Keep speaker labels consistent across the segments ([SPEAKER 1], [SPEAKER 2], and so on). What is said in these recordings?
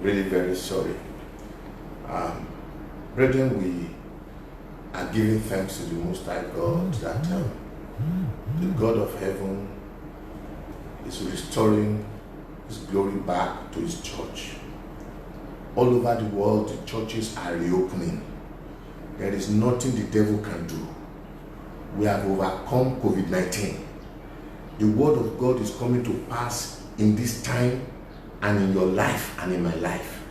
[SPEAKER 1] really very sorry. Brethren, we are giving thanks to the Most High God that the God of heaven is restoring His glory back to His church. All over the world, the churches are reopening. There is nothing the devil can do. We have overcome COVID-19. The word of God is coming to pass in this time and in your life and in my life,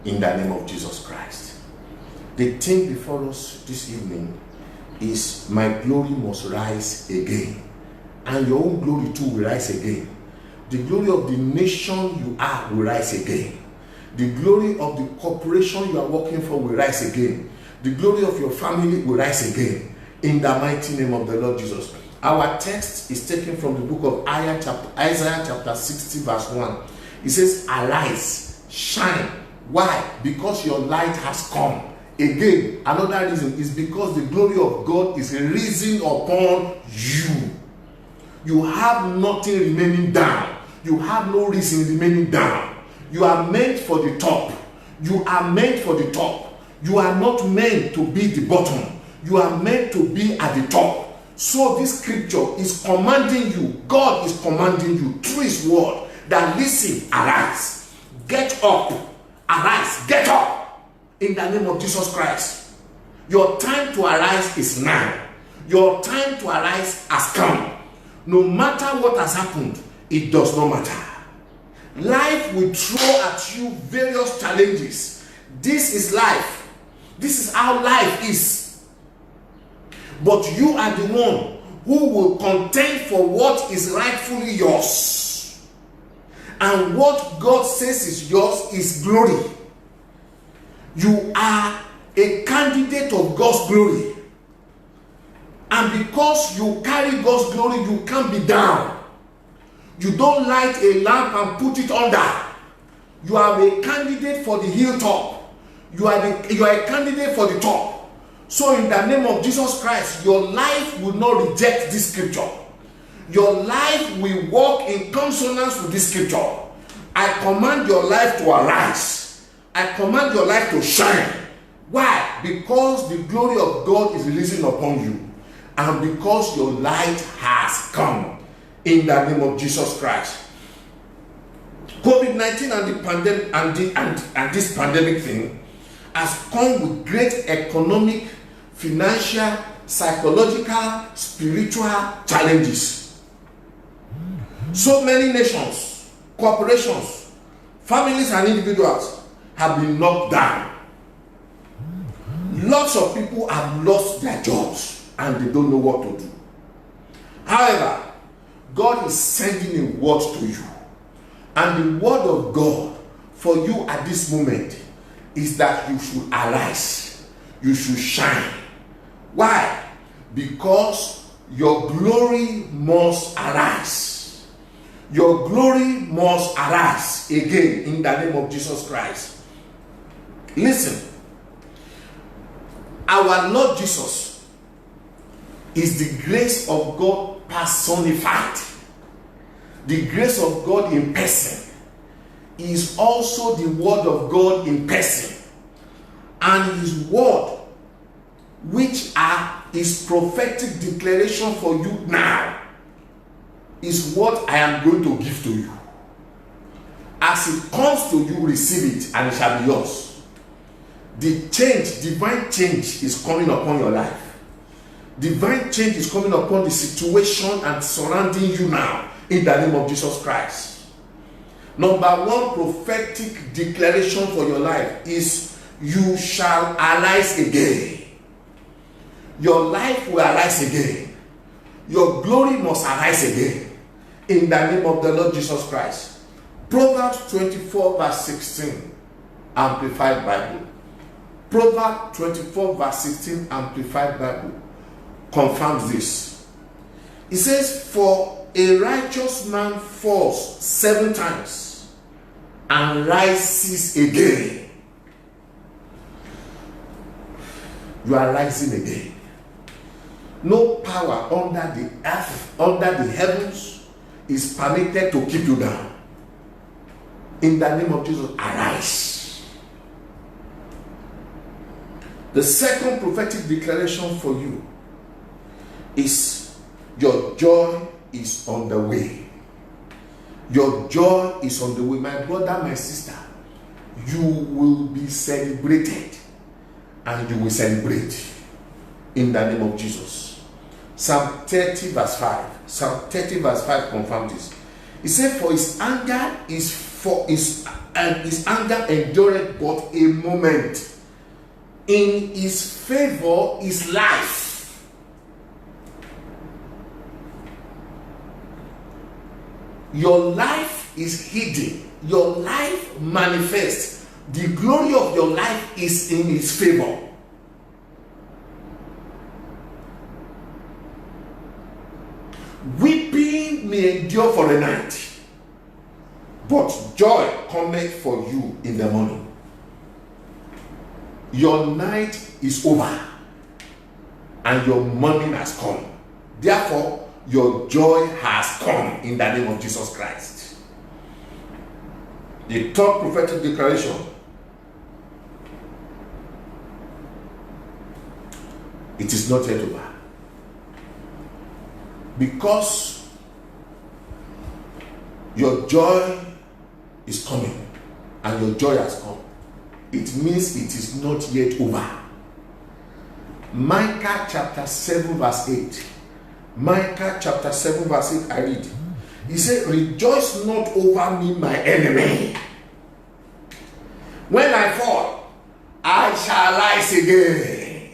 [SPEAKER 1] in the name of Jesus Christ. The thing before us this evening is my glory must rise again, and your own glory too will rise again. The glory of the nation you are will rise again. The glory of the corporation you are working for will rise again. The glory of your family will rise again, in the mighty name of the Lord Jesus. Our text is taken from the book of Isaiah chapter 60 verse 1. It says, arise, shine. Why? Because your light has come. Again, another reason is because the glory of God is risen upon you. You have nothing remaining down. You have no reason remaining down. You are meant for the top. You are meant for the top. You are not meant to be the bottom. You are meant to be at the top. So this scripture is commanding you. God is commanding you through His word that listen, arise, get up, arise, get up in the name of Jesus Christ. Your time to arise is now. Your time to arise has come. No matter what has happened, it does not matter. Life will throw at you various challenges. This is life. This is how life is. But you are the one who will contend for what is rightfully yours. And what God says is yours is glory. You are a candidate of God's glory. And because you carry God's glory, you can't be down. You don't light a lamp and put it under. You are a candidate for the hilltop. You are a candidate for the top. So in the name of Jesus Christ, your life will not reject this scripture. Your life will walk in consonance with this scripture. I command your life to arise. I command your life to shine. Why? Because the glory of God is releasing upon you. And because your light has come. In the name of Jesus Christ. COVID-19 and the pandemic and this pandemic thing has come with great economic, financial, psychological, spiritual challenges. So many nations, corporations, families and individuals have been knocked down. Lots of people have lost their jobs and they don't know what to do. However, God is sending a word to you. And the word of God for you at this moment is that you should arise. You should shine. Why? Because your glory must arise. Your glory must arise again in the name of Jesus Christ. Listen. Our Lord Jesus is the grace of God personified. The grace of God in person is also the word of God in person. And His word, which are His prophetic declaration for you now, is what I am going to give to you. As it comes to you, receive it and it shall be yours. The change, divine change is coming upon your life. Divine change is coming upon the situation and surrounding you now in the name of Jesus Christ. Number one prophetic declaration for your life is you shall arise again. Your life will arise again. Your glory must arise again in the name of the Lord Jesus Christ. Proverbs 24 verse 16, Amplified Bible. Proverbs 24 verse 16, Amplified Bible confirms this. It says, for a righteous man falls 7 times and rises again. You are rising again. No power under the earth, under the heavens, is permitted to keep you down. In the name of Jesus, arise. The second prophetic declaration for you is your joy is on the way. Your joy is on the way. My brother, my sister, you will be celebrated and you will celebrate in the name of Jesus. Psalm 30 verse 5. Psalm 30 verse 5 confirms this. He said, for his anger his anger endureth but a moment. In his favor is life. Your life is hidden. Your life manifests. The glory of your life is in his favor. Weeping may endure for a night, but joy cometh for you in the morning. Your night is over and your morning has come. Therefore, your joy has come in the name of Jesus Christ. The third prophetic declaration. It is not yet over. Because your joy is coming and your joy has come, it means it is not yet over. Micah chapter 7 verse 8. Micah chapter 7 verse 8, I read. He said, rejoice not over me, my enemy. When I fall, I shall rise again.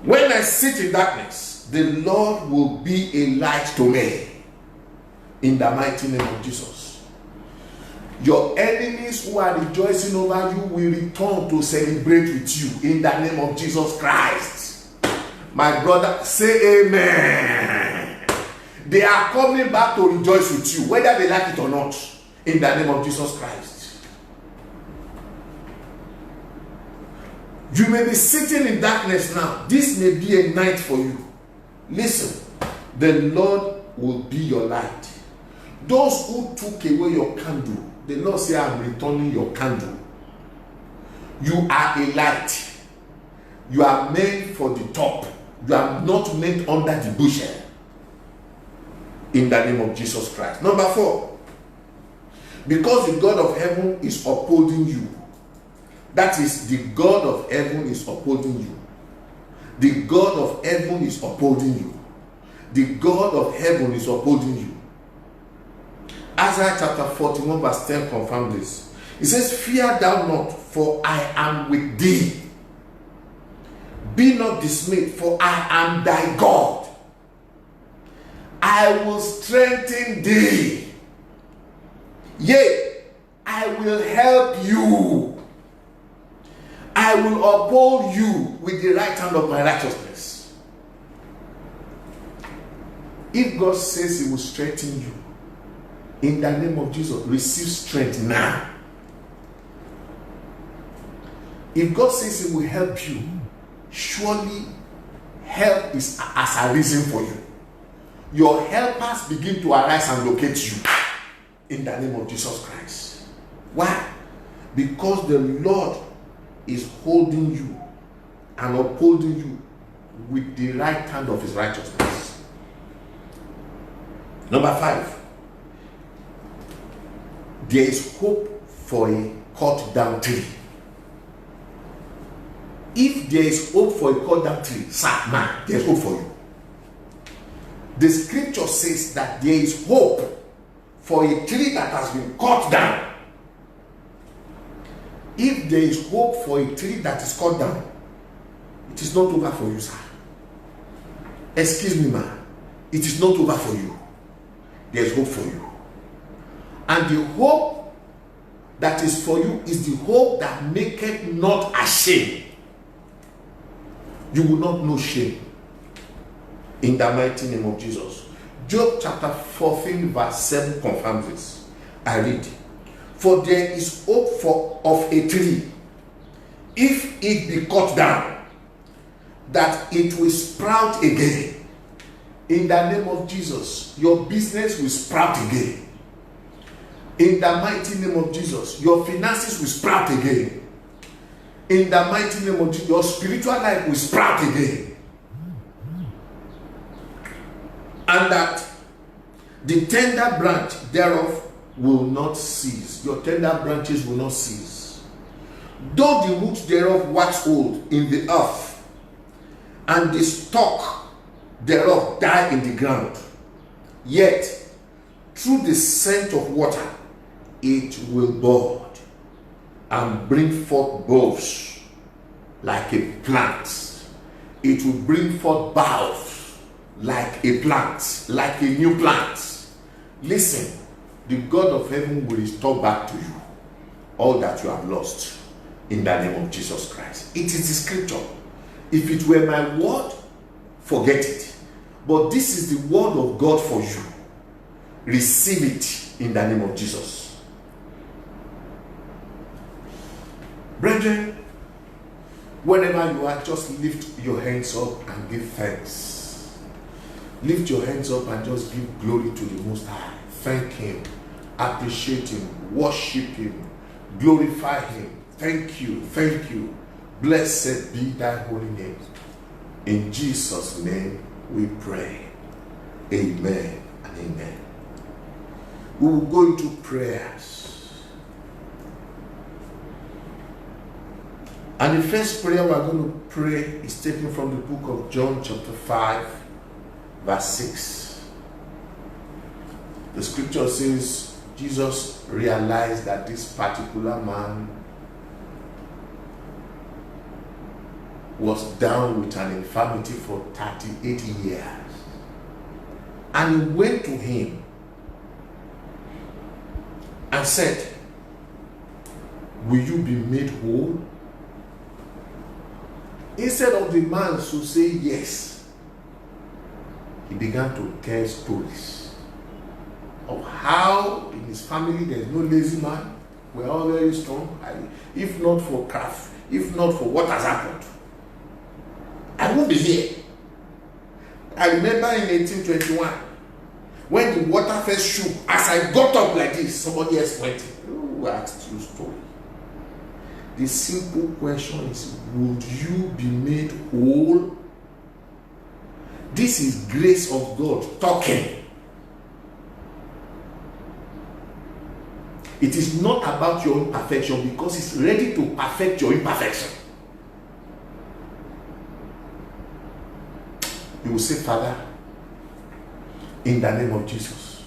[SPEAKER 1] When I sit in darkness, the Lord will be a light to me. In the mighty name of Jesus. Your enemies who are rejoicing over you will return to celebrate with you in the name of Jesus Christ. My brother, say amen. They are coming back to rejoice with you, whether they like it or not, in the name of Jesus Christ. You may be sitting in darkness now. This may be a night for you. Listen, the Lord will be your light. Those who took away your candle, the Lord said, I'm returning your candle. You are a light. You are made for the top. You are not made under the bushel. In the name of Jesus Christ. Number 4. Because the God of heaven is upholding you. That is, the God of heaven is upholding you. The God of heaven is upholding you. The God of heaven is upholding you. Isaiah chapter 41 verse 10 confirms this. It says, fear thou not, for I am with thee. Be not dismayed, for I am thy God. I will strengthen thee. Yea, I will help you. I will uphold you with the right hand of my righteousness. If God says he will strengthen you, in the name of Jesus, receive strength now. If God says he will help you, surely help is as a reason for you. Your helpers begin to arise and locate you in the name of Jesus Christ. Why? Because the Lord is holding you and upholding you with the right hand of his righteousness. Number 5. There is hope for a cut down tree. If there is hope for a cut down tree, sir, man, there is hope for you. The scripture says that there is hope for a tree that has been cut down. If there is hope for a tree that is cut down, it is not over for you, sir. Excuse me, man. It is not over for you. There is hope for you. And the hope that is for you is the hope that maketh not ashamed. You will not know shame. In the mighty name of Jesus. Job chapter 14 verse 7 confirms this. I read. For there is hope of a tree, if it be cut down, that it will sprout again. In the name of Jesus, your business will sprout again. In the mighty name of Jesus, your finances will sprout again. In the mighty name of Jesus, your spiritual life will sprout again. And that the tender branch thereof will not cease. Your tender branches will not cease. Though the roots thereof wax old in the earth, and the stalk thereof die in the ground, yet through the scent of water it will bud and bring forth boughs like a plant. It will bring forth boughs like a plant, like a new plant. Listen, the God of heaven will restore back to you all that you have lost in the name of Jesus Christ. It is the scripture. If it were my word, forget it. But this is the word of God for you. Receive it in the name of Jesus. Brethren, whenever you are, just lift your hands up and give thanks. Lift your hands up and just give glory to the Most High. Thank Him, appreciate Him, worship Him, glorify Him. Thank you, thank you. Blessed be thy holy name. In Jesus' name we pray. Amen and amen. We will go into prayers. And the first prayer we are going to pray is taken from the book of John chapter 5, verse 6. The scripture says, Jesus realized that this particular man was down with an infirmity for 38 years. And he went to him and said, will you be made whole? Instead of the man to say yes, he began to tell stories of how in his family there is no lazy man. We're all very strong. If not for craft, if not for what has happened, I won't be here. I remember in 1821, when the water first shook, as I got up like this, somebody else went, who asked you story? The simple question is, would you be made whole? This is grace of God talking. It is not about your imperfection, because it's ready to perfect your imperfection. You will say, Father, in the name of Jesus,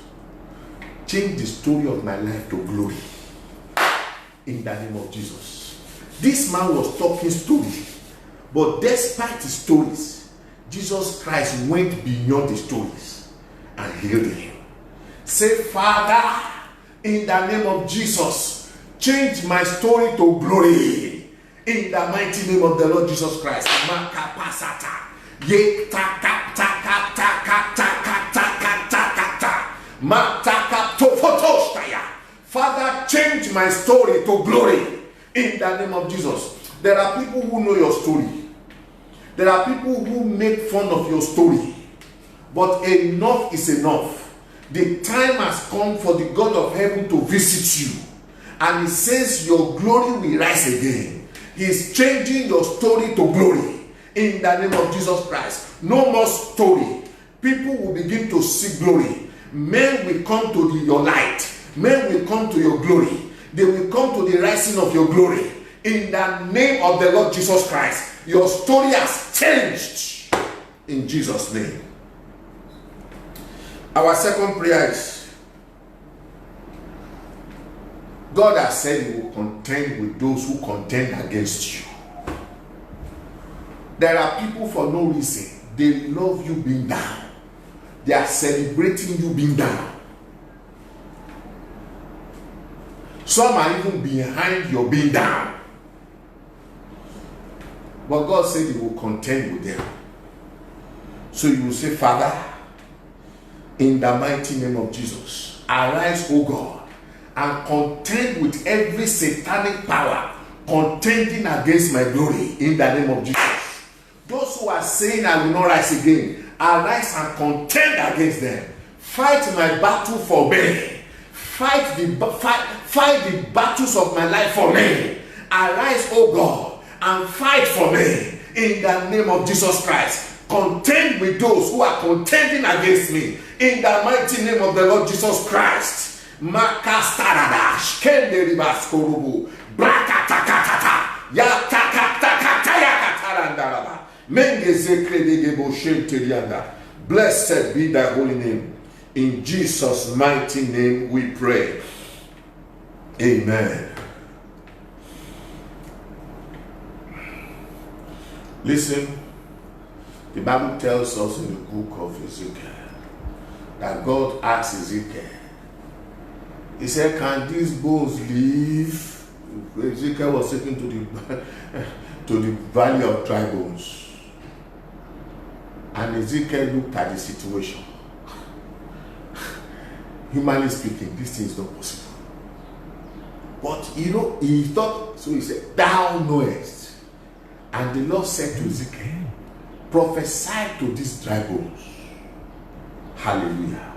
[SPEAKER 1] change the story of my life to glory. In the name of Jesus. This man was talking story, but despite the stories, Jesus Christ went beyond the stories and healed him. Say, Father, in the name of Jesus, change my story to glory. In the mighty name of the Lord Jesus Christ. Father, change my story to glory in the name of Jesus. There are people who know your story. There are people who make fun of your story. But enough is enough. The time has come for the God of heaven to visit you. And He says your glory will rise again. He is changing your story to glory. In the name of Jesus Christ. No more story. People will begin to see glory. Men will come to your light. Men will come to your glory. They will come to the rising of your glory. In the name of the Lord Jesus Christ. Your story has changed. In Jesus' name. Our second prayer is, God has said He will contend with those who contend against you. There are people for no reason. They love you being down. They are celebrating you being down. Some are even behind your being down. But God said He will contend with them. So you will say, Father, in the mighty name of Jesus, arise, O God, and contend with every satanic power contending against my glory in the name of Jesus. Those who are saying I will not rise again, arise and contend against them. Fight my battle for me. Fight the battles of my life for me. Arise, O God, and fight for me in the name of Jesus Christ. Contend with those who are contending against me in the mighty name of the Lord Jesus Christ. Makastaradash kenderibas korubu brakatakatata yatakatakatarakatarandalaba mengezekredegebo shenterianda. Blessed be thy holy name. In Jesus' mighty name we pray. Amen. Listen, the Bible tells us in the book of Ezekiel that God asked Ezekiel, he said, can these bones live? Ezekiel was taken to the valley of dry bones. And Ezekiel looked at the situation. Humanly speaking, this thing is not possible. But he thought, so he said, thou knowest. And the Lord said to Ezekiel, prophesy to these dry bones. Hallelujah.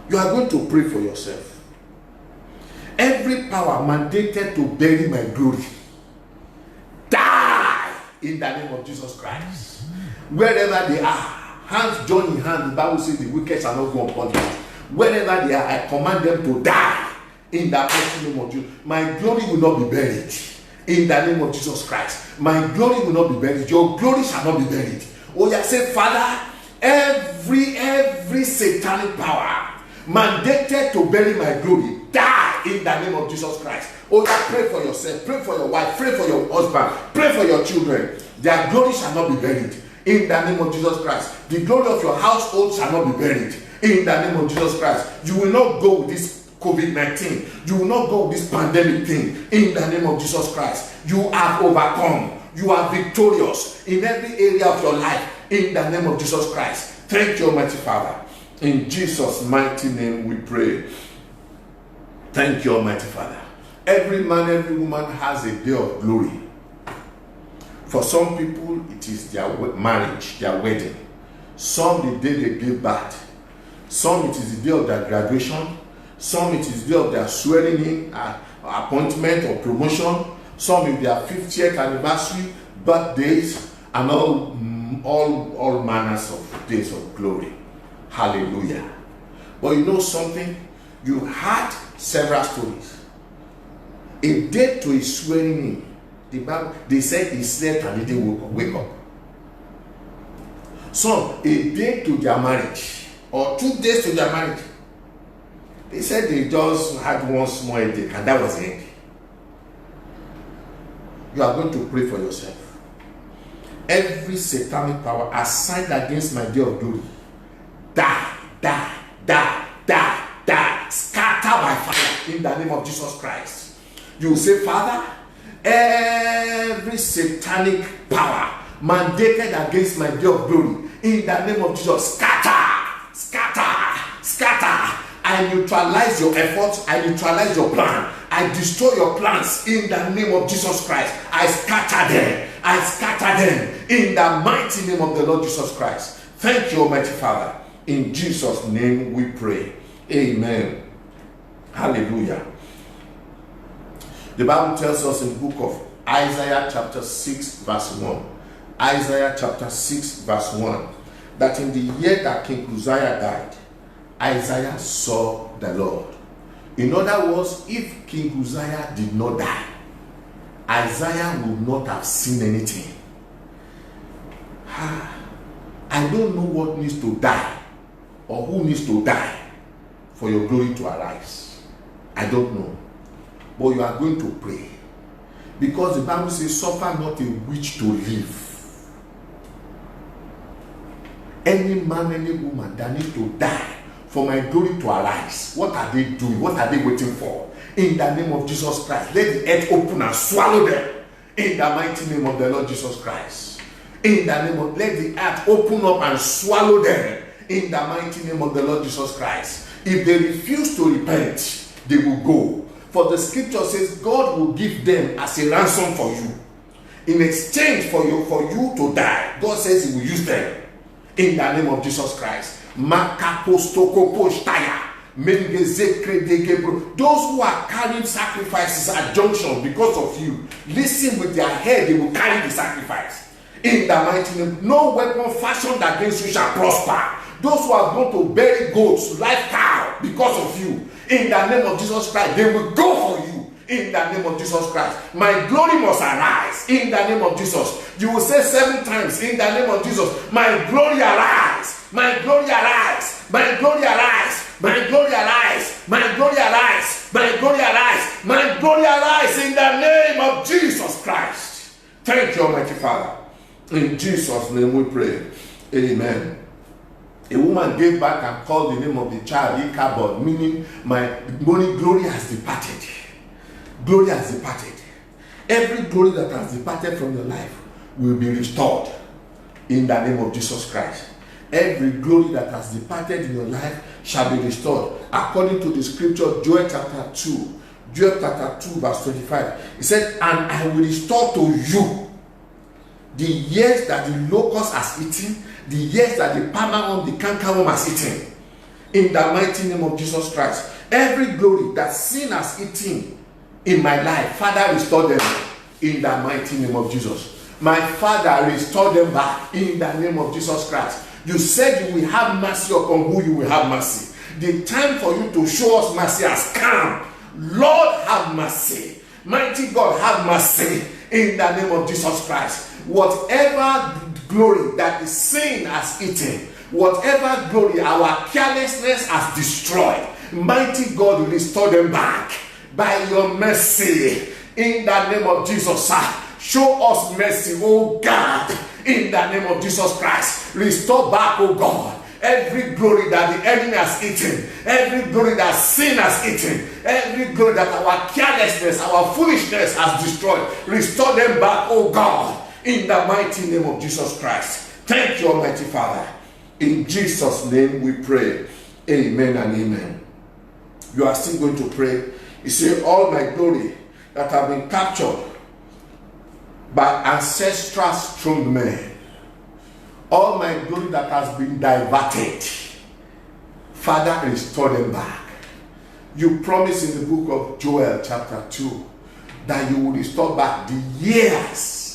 [SPEAKER 1] You are going to pray for yourself. Every power mandated to bury my glory, die in the name of Jesus Christ. Wherever they are, hands joined in hand, the Bible says the wicked shall not go unpunished. Wherever they are, I command them to die in the mighty name of Jesus. My glory will not be buried in the name of Jesus Christ. My glory will not be buried. Your glory shall not be buried. Oh, yeah, say, Father, every satanic power mandated to bury my glory, die in the name of Jesus Christ. Oh, yeah, pray for yourself, pray for your wife, pray for your husband, pray for your children. Their glory shall not be buried in the name of Jesus Christ. The glory of your household shall not be buried in the name of Jesus Christ. You will not go with this COVID-19. You will not go with this pandemic thing in the name of Jesus Christ. You have overcome. You are victorious in every area of your life in the name of Jesus Christ. Thank you, Almighty Father. In Jesus' mighty name we pray. Thank you, Almighty Father. Every man, every woman has a day of glory. For some people, it is their marriage, their wedding. Some the day they give birth. Some it is the day of their graduation. Some it is the day of their swearing in, appointment or promotion. Some in their 50th anniversary, birthdays, and all manners of days of glory. Hallelujah. But you know something? You heard several stories. A day to his swearing in, the Bible, they said he slept and he didn't wake up. Some, a day to their marriage, or 2 days to their marriage. They said they just had one small headache and that was the end. You are going to pray for yourself. Every satanic power assigned against my day of glory, die, die, die, die, die, scatter by fire in the name of Jesus Christ. You will say, Father, every satanic power mandated against my day of glory, in the name of Jesus, scatter, scatter, scatter. I neutralize your efforts. I neutralize your plan. I destroy your plans in the name of Jesus Christ. I scatter them. I scatter them in the mighty name of the Lord Jesus Christ. Thank you, Almighty Father. In Jesus' name we pray. Amen. Hallelujah. The Bible tells us in the book of Isaiah chapter 6 verse 1. Isaiah chapter 6 verse 1. That in the year that King Uzziah died, Isaiah saw the Lord. In other words, if King Uzziah did not die, Isaiah would not have seen anything. I don't know what needs to die or who needs to die for your glory to arise. I don't know. But you are going to pray. Because the Bible says, suffer not a witch to live. Any man, any woman that needs to die for my glory to arise, what are they doing? What are they waiting for? In the name of Jesus Christ, let the earth open and swallow them. In the mighty name of the Lord Jesus Christ. In the name of, let the earth open up and swallow them. In the mighty name of the Lord Jesus Christ. If they refuse to repent, they will go. For the scripture says, God will give them as a ransom for you. In exchange for you to die, God says he will use them. In the name of Jesus Christ. Makapostokoposhtaya. Those who are carrying sacrifices at junction because of you, listen, with their head they will carry the sacrifice. In the mighty name, no weapon fashioned against you shall prosper. Those who are going to bury goats, live cow because of you, in the name of Jesus Christ, they will go for you. In the name of Jesus Christ, my glory must arise. In the name of Jesus, you will say 7 times. In the name of Jesus, my glory arise. My glory arise. My glory arise. My glory arise. My glory arise. My glory arise. My glory arise. In the name of Jesus Christ. Thank you, Almighty Father. In Jesus' name we pray. Amen. A woman gave back and called the name of the child Ichabod, meaning my glory has departed. Glory has departed. Every glory that has departed from your life will be restored in the name of Jesus Christ. Every glory that has departed in your life shall be restored. According to the scripture, Joel chapter 2 verse 25. He said, and I will restore to you the years that the locust has eaten, the years that the palmerworm, the cankerworm has eaten. In the mighty name of Jesus Christ. Every glory that sin has eaten in my life, Father, restore them in the mighty name of Jesus. My Father, restore them back in the name of Jesus Christ. You said you will have mercy upon who you will have mercy. The time for you to show us mercy has come. Lord, have mercy. Mighty God, have mercy in the name of Jesus Christ. Whatever glory that the sin has eaten, whatever glory our carelessness has destroyed, mighty God, restore them back by your mercy in the name of Jesus. Show us mercy, oh God, in the name of Jesus Christ. Restore back, oh God, every glory that the enemy has eaten, every glory that sin has eaten, every glory that our carelessness, our foolishness has destroyed. Restore them back, oh God, in the mighty name of Jesus Christ. Thank you, Almighty Father. In Jesus' name we pray. Amen and amen. You are still going to pray. You say, all my glory that have been captured by ancestral strong men, all my glory that has been diverted, Father, restore them back. You promise in the book of Joel chapter 2 that you will restore back the years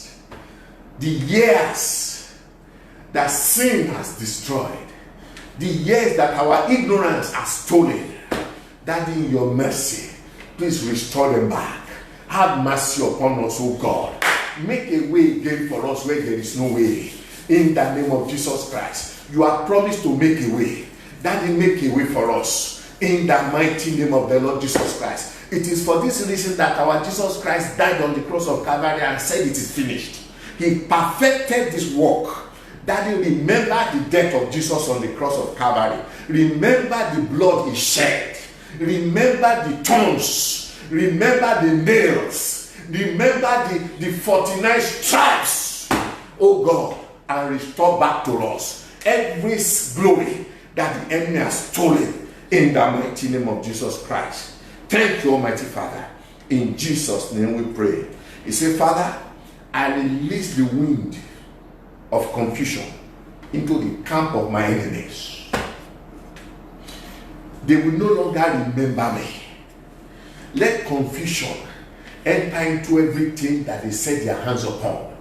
[SPEAKER 1] that sin has destroyed, the years that our ignorance has stolen. That in your mercy, please restore them back. Have mercy upon us, O God. Make a way again for us where there is no way. In the name of Jesus Christ. You have promised to make a way. Daddy, make a way for us. In the mighty name of the Lord Jesus Christ. It is for this reason that our Jesus Christ died on the cross of Calvary and said it is finished. He perfected this work. Daddy, remember the death of Jesus on the cross of Calvary. Remember the blood he shed. Remember the thorns. Remember the nails. Remember the 49 stripes. Oh God, and restore back to us every glory that the enemy has stolen in the mighty name of Jesus Christ. Thank you, Almighty Father. In Jesus' name we pray. He said, Father, I release the wind of confusion into the camp of my enemies. They will no longer remember me. Let confusion enter into everything that they set their hands upon.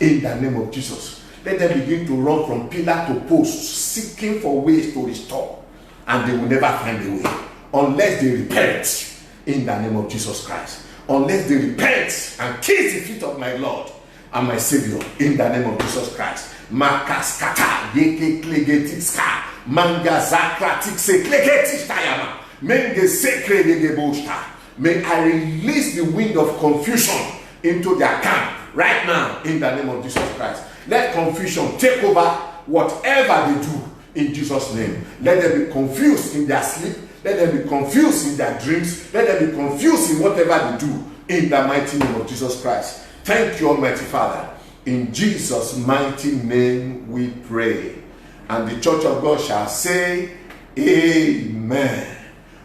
[SPEAKER 1] In the name of Jesus. Let them begin to run from pillar to post, seeking for ways to restore. And they will never find a way. Unless they repent. In the name of Jesus Christ. Unless they repent and kiss the feet of my Lord and my Savior. In the name of Jesus Christ. Makaskata yeke klegetitska manga zakratikse klegetitayama menge sekre degebosta. May I release the wind of confusion into their camp right now in the name of Jesus Christ. Let confusion take over whatever they do in Jesus' name. Let them be confused in their sleep. Let them be confused in their dreams. Let them be confused in whatever they do in the mighty name of Jesus Christ. Thank you, Almighty Father. In Jesus' mighty name we pray. And the church of God shall say, Amen.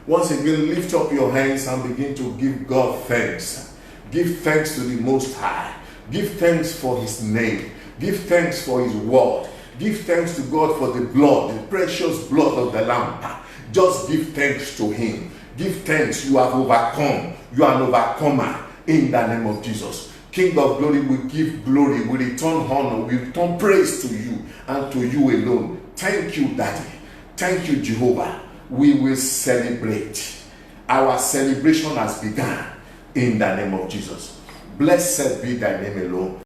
[SPEAKER 1] Once again, lift up your hands and begin to give God thanks. Give thanks to the Most High. Give thanks for His name. Give thanks for His word. Give thanks to God for the blood, the precious blood of the Lamb. Just give thanks to him. Give thanks. You have overcome. You are an overcomer in the name of Jesus. King of glory, we give glory. We return honor. We return praise to you and to you alone. Thank you, Daddy. Thank you, Jehovah. We will celebrate. Our celebration has begun in the name of Jesus. Blessed be thy name alone.